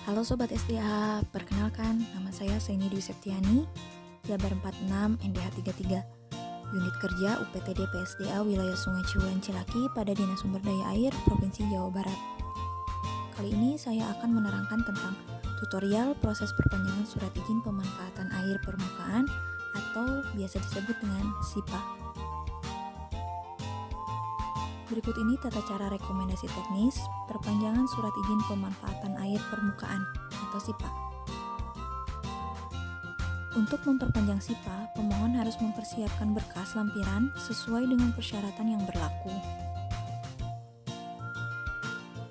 Halo Sobat SDA, perkenalkan nama saya Saini Dwi Septiani, Jabar 46 NDH 33, Unit Kerja UPTD PSDA Wilayah Sungai Ciulan Cilaki pada Dinas Sumber Daya Air Provinsi Jawa Barat. Kali ini saya akan menerangkan tentang tutorial proses perpanjangan surat izin pemanfaatan air permukaan atau biasa disebut dengan SIPA. Berikut ini tata cara rekomendasi teknis perpanjangan surat izin pemanfaatan air permukaan atau SIPA. Untuk memperpanjang SIPA, pemohon harus mempersiapkan berkas lampiran sesuai dengan persyaratan yang berlaku.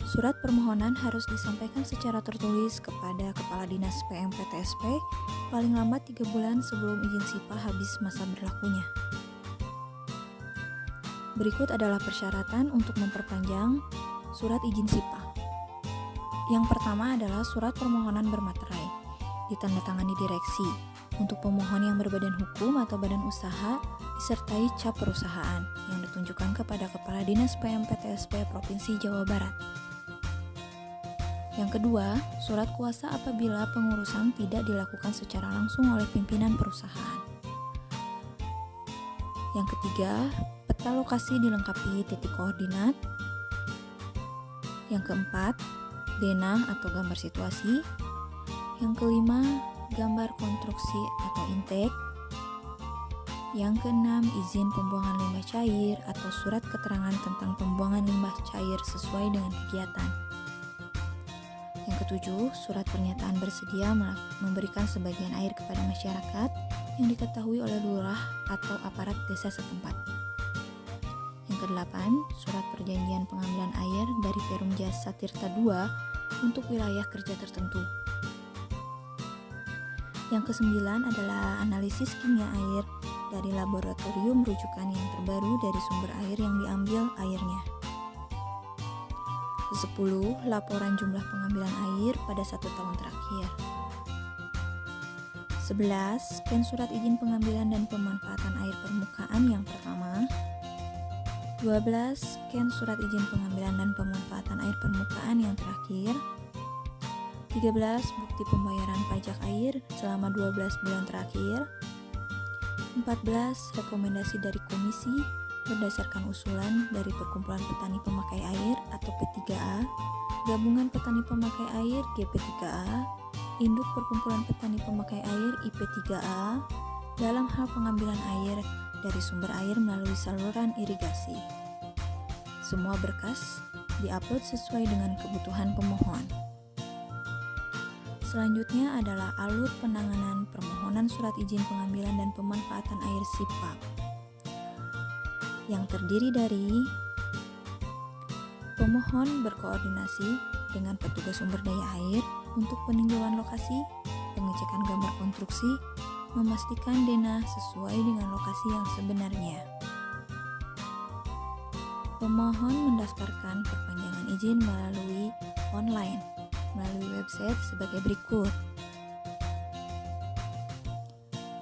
Surat permohonan harus disampaikan secara tertulis kepada Kepala Dinas PMPTSP paling lambat 3 bulan sebelum izin SIPA habis masa berlakunya. Berikut adalah persyaratan untuk memperpanjang surat izin SIPA. Yang pertama adalah surat permohonan bermaterai, ditandatangani direksi, untuk pemohon yang berbadan hukum atau badan usaha, disertai cap perusahaan yang ditunjukkan kepada Kepala Dinas PMPTSP Provinsi Jawa Barat. Yang kedua, surat kuasa apabila pengurusan tidak dilakukan secara langsung oleh pimpinan perusahaan. Yang ketiga, peta lokasi dilengkapi titik koordinat. Yang keempat, denah atau gambar situasi. Yang kelima, gambar konstruksi atau intake. Yang keenam, izin pembuangan limbah cair atau surat keterangan tentang pembuangan limbah cair sesuai dengan kegiatan. Yang ketujuh, surat pernyataan bersedia memberikan sebagian air kepada masyarakat yang diketahui oleh lurah atau aparat desa setempat. Yang kedelapan, surat perjanjian pengambilan air dari Perum Jasa Tirta II untuk wilayah kerja tertentu. Yang kesembilan adalah analisis kimia air dari laboratorium rujukan yang terbaru dari sumber air yang diambil airnya. 10. Laporan jumlah pengambilan air pada 1 tahun terakhir. 11. Scan surat izin pengambilan dan pemanfaatan air permukaan yang pertama. 12. Scan surat izin pengambilan dan pemanfaatan air permukaan yang terakhir. 13. Bukti pembayaran pajak air selama 12 bulan terakhir. 14. Rekomendasi dari komisi berdasarkan usulan dari Perkumpulan Petani Pemakai Air atau P3A, Gabungan Petani Pemakai Air GP3A, Induk Perkumpulan Petani Pemakai Air IP3A dalam hal pengambilan air dari sumber air melalui saluran irigasi. Semua berkas diupload sesuai dengan kebutuhan pemohon. Selanjutnya adalah alur penanganan permohonan surat izin pengambilan dan pemanfaatan air SIPA yang terdiri dari pemohon berkoordinasi dengan petugas sumber daya air untuk peninjauan lokasi, pengecekan gambar konstruksi, memastikan denah sesuai dengan lokasi yang sebenarnya. Pemohon mendaftarkan perpanjangan izin melalui online, melalui website sebagai berikut.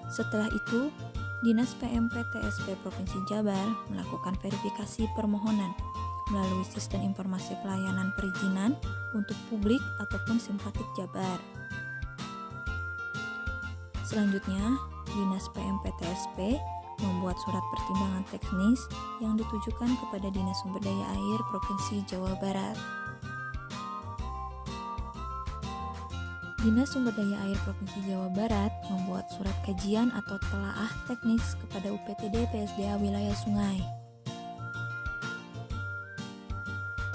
Setelah itu, Dinas PMPTSP Provinsi Jabar melakukan verifikasi permohonan melalui Sistem Informasi Pelayanan Perizinan untuk publik ataupun simpatik Jabar. Selanjutnya, Dinas PMPTSP membuat surat pertimbangan teknis yang ditujukan kepada Dinas Sumber Daya Air Provinsi Jawa Barat. Dinas Sumber Daya Air Provinsi Jawa Barat membuat surat kajian atau telaah teknis kepada UPTD PSDA Wilayah Sungai.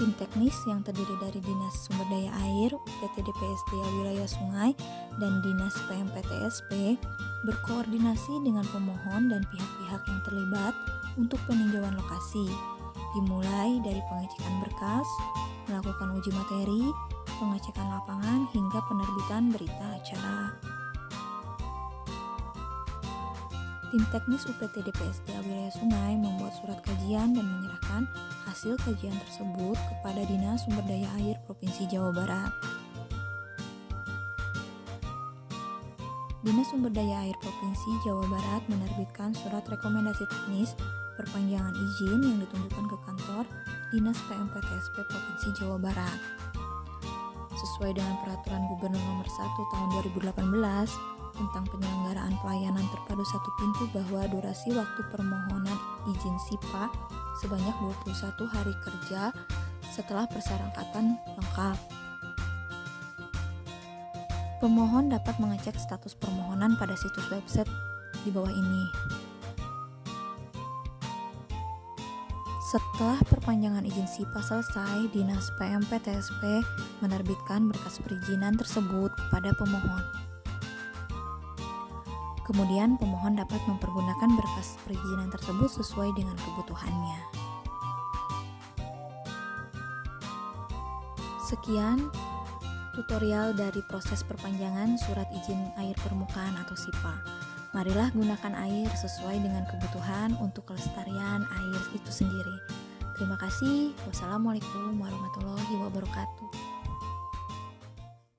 Tim teknis yang terdiri dari Dinas Sumber Daya Air, UPTD PSDA Wilayah Sungai, dan Dinas PMPTSP berkoordinasi dengan pemohon dan pihak-pihak yang terlibat untuk peninjauan lokasi, dimulai dari pengecekan berkas, melakukan uji materi, pengecekan lapangan, hingga penerbitan berita acara. Tim teknis UPTD PSDA Wilayah Sungai membuat surat kajian dan menyerahkan hasil kajian tersebut kepada Dinas Sumber Daya Air Provinsi Jawa Barat. Dinas Sumber Daya Air Provinsi Jawa Barat menerbitkan surat rekomendasi teknis perpanjangan izin yang ditunjukkan ke kantor Dinas PMPTSP Provinsi Jawa Barat. sesuai dengan Peraturan Gubernur Nomor 1 Tahun 2018 tentang penyelenggaraan pelayanan terpadu satu pintu bahwa durasi waktu permohonan izin SIPA sebanyak 21 hari kerja setelah persyaratan lengkap. Pemohon dapat mengecek status permohonan pada situs website di bawah ini. Setelah perpanjangan izin SIPA selesai, Dinas PMP/TSP menerbitkan berkas perizinan tersebut kepada pemohon. Kemudian pemohon dapat mempergunakan berkas perizinan tersebut sesuai dengan kebutuhannya. Sekian tutorial dari proses perpanjangan surat izin air permukaan atau SIPA. Marilah gunakan air sesuai dengan kebutuhan untuk kelestarian air itu sendiri. Terima kasih. Wassalamualaikum warahmatullahi wabarakatuh.